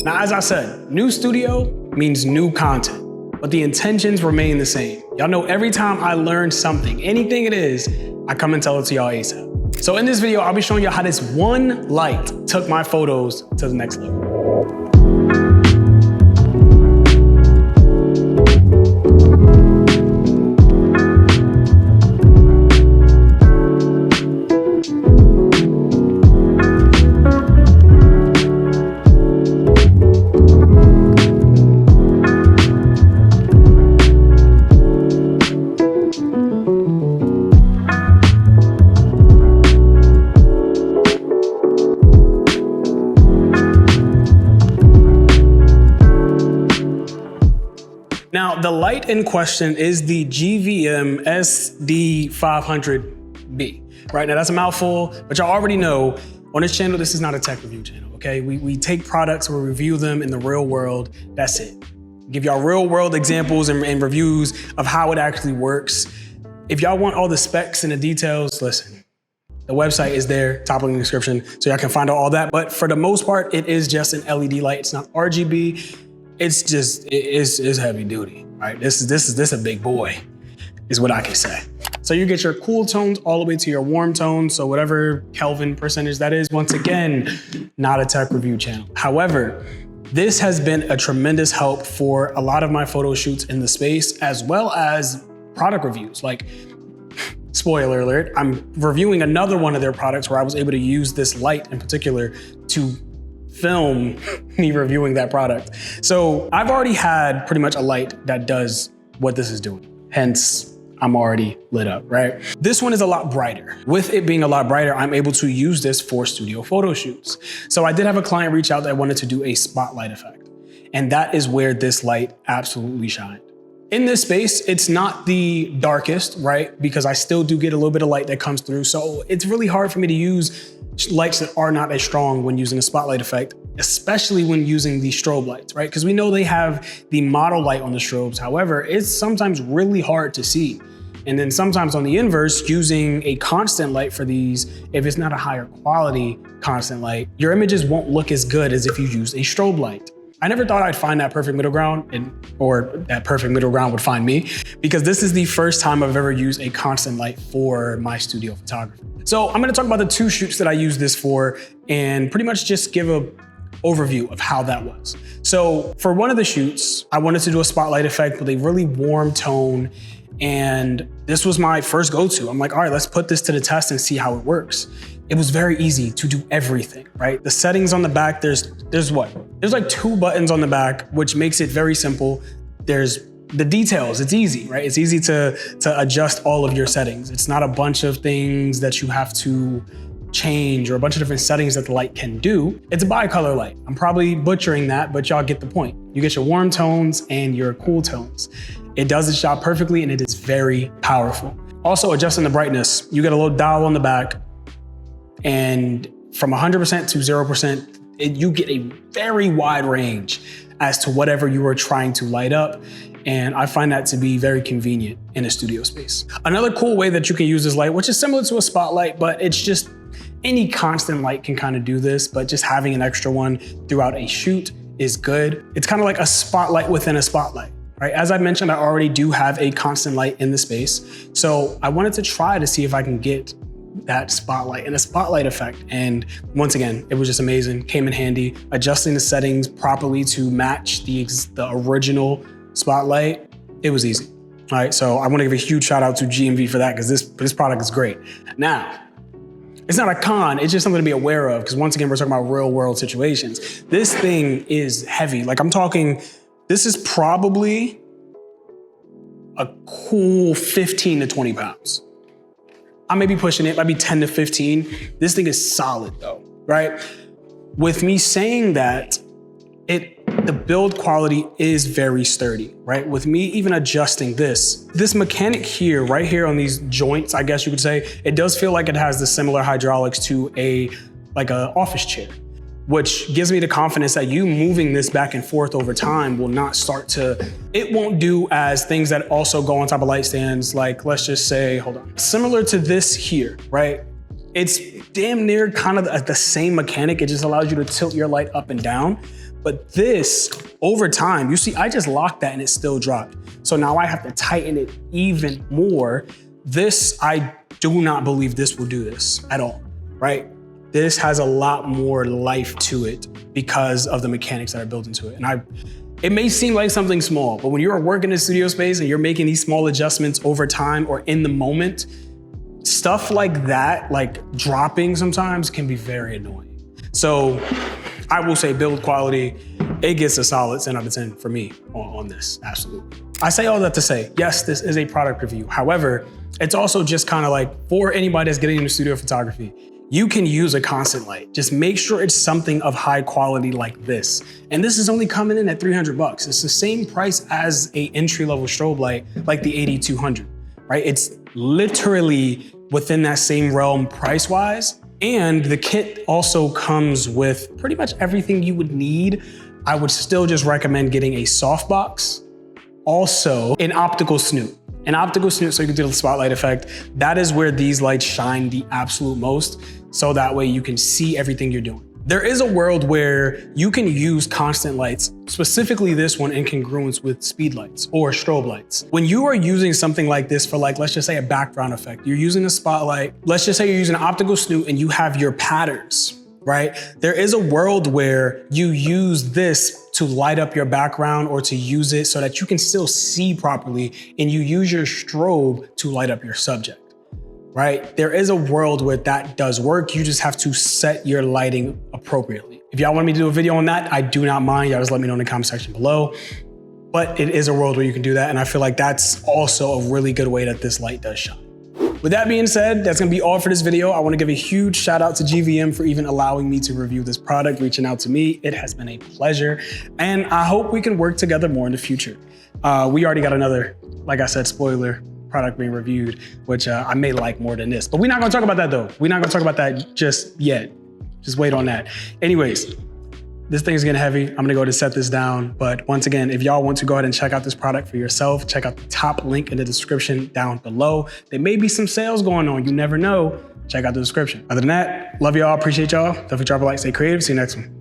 Now, as I said, new studio means new content, but the intentions remain the same. Y'all know every time I learn something, anything it is, I come and tell it to y'all ASAP. So in this video, I'll be showing you how this one light took my photos to the next level. Now, the light in question is the GVM SD500B, right? Now that's a mouthful, but y'all already know on this channel, this is not a tech review channel, okay? We take products, we review them in the real world, that's it. Give y'all real world examples and reviews of how it actually works. If y'all want all the specs and the details, listen, the website is there, top link in the description, so y'all can find out all that. But for the most part, it is just an LED light, it's not RGB. It's just, it's heavy duty, right? This is a big boy, is what I can say. So you get your cool tones all the way to your warm tones. So whatever Kelvin percentage that is, once again, not a tech review channel. However, this has been a tremendous help for a lot of my photo shoots in the space, as well as product reviews. Like, spoiler alert, I'm reviewing another one of their products where I was able to use this light in particular to film me reviewing that product. So I've already had pretty much a light that does what this is doing. Hence, I'm already lit up, right? This one is a lot brighter. With it being a lot brighter, I'm able to use this for studio photo shoots. So I did have a client reach out that wanted to do a spotlight effect. And that is where this light absolutely shined. In this space, it's not the darkest, right? Because I still do get a little bit of light that comes through. So it's really hard for me to use lights that are not as strong when using a spotlight effect, especially when using the strobe lights, right? Because we know they have the model light on the strobes. However, it's sometimes really hard to see. And then sometimes on the inverse, using a constant light for these, if it's not a higher quality constant light, your images won't look as good as if you use a strobe light. I never thought I'd find that perfect middle ground, or that perfect middle ground would find me, because this is the first time I've ever used a constant light for my studio photography. So I'm gonna talk about the two shoots that I use this for and pretty much just give an overview of how that was. So for one of the shoots, I wanted to do a spotlight effect with a really warm tone, and this was my first go-to. I'm like, all right, let's put this to the test and see how it works. It was very easy to do everything, right? The settings on the back, there's what? There's like 2 buttons on the back, which makes it very simple. There's the details, it's easy, right? It's easy to adjust all of your settings. It's not a bunch of things that you have to change or a bunch of different settings that the light can do. It's a bicolor light. I'm probably butchering that, but y'all get the point. You get your warm tones and your cool tones. It does its job perfectly and it is very powerful. Also, adjusting the brightness, you get a little dial on the back, and from 100% to 0%, you get a very wide range as to whatever you are trying to light up. And I find that to be very convenient in a studio space. Another cool way that you can use this light, which is similar to a spotlight, but it's just any constant light can kind of do this, but just having an extra one throughout a shoot is good. It's kind of like a spotlight within a spotlight, right? As I mentioned, I already do have a constant light in the space. So I wanted to try to see if I can get that spotlight and a spotlight effect. And once again, it was just amazing, came in handy. Adjusting the settings properly to match the original spotlight, it was easy. All right, so I wanna give a huge shout out to 𝑠_𝑚𝑽 for that, because this product is great. Now, it's not a con, it's just something to be aware of, because once again, we're talking about real world situations. This thing is heavy. Like, I'm talking, this is probably a cool 15 to 20 pounds. I may be pushing it, might be 10 to 15. This thing is solid though, right? With me saying that, the build quality is very sturdy, right? With me even adjusting this mechanic here, right here on these joints, I guess you could say, it does feel like it has the similar hydraulics to like a office chair, which gives me the confidence that you moving this back and forth over time will not start to, it won't do as things that also go on top of light stands, like let's just say, hold on. Similar to this here, right? It's damn near kind of the same mechanic, it just allows you to tilt your light up and down. But this, over time, you see, I just locked that and it still dropped. So now I have to tighten it even more. This, I do not believe this will do this at all, right? This has a lot more life to it because of the mechanics that are built into it. And it may seem like something small, but when you're working in a studio space and you're making these small adjustments over time or in the moment, stuff like that, like dropping sometimes, can be very annoying. So I will say build quality, it gets a solid 10 out of 10 for me on this, absolutely. I say all that to say, yes, this is a product review. However, it's also just kind of like for anybody that's getting into studio photography, you can use a constant light. Just make sure it's something of high quality like this. And this is only coming in at 300 bucks. It's the same price as a entry-level strobe light, like the 8200, right? It's literally within that same realm price-wise. And the kit also comes with pretty much everything you would need. I would still just recommend getting a softbox. Also, an optical snoot. An optical snoot so you can do the spotlight effect. That is where these lights shine the absolute most, so that way you can see everything you're doing. There is a world where you can use constant lights, specifically this one in congruence with speed lights or strobe lights. When you are using something like this for, like, let's just say a background effect, you're using a spotlight, let's just say you're using an optical snoot and you have your patterns, right? There is a world where you use this to light up your background or to use it so that you can still see properly, and you use your strobe to light up your subject. Right? There is a world where that does work. You just have to set your lighting appropriately. If y'all want me to do a video on that, I do not mind. Y'all just let me know in the comment section below. But it is a world where you can do that. And I feel like that's also a really good way that this light does shine. With that being said, that's gonna be all for this video. I wanna give a huge shout out to GVM for even allowing me to review this product, reaching out to me. It has been a pleasure. And I hope we can work together more in the future. We already got another, like I said, spoiler, product being reviewed, which I may like more than this. But we're not gonna talk about that though. We're not gonna talk about that just yet. Just wait on that. Anyways, this thing is getting heavy. I'm gonna go ahead and set this down. But once again, if y'all want to go ahead and check out this product for yourself, check out the top link in the description down below. There may be some sales going on, you never know. Check out the description. Other than that, love y'all, appreciate y'all. Definitely drop a like, stay creative. See you next one.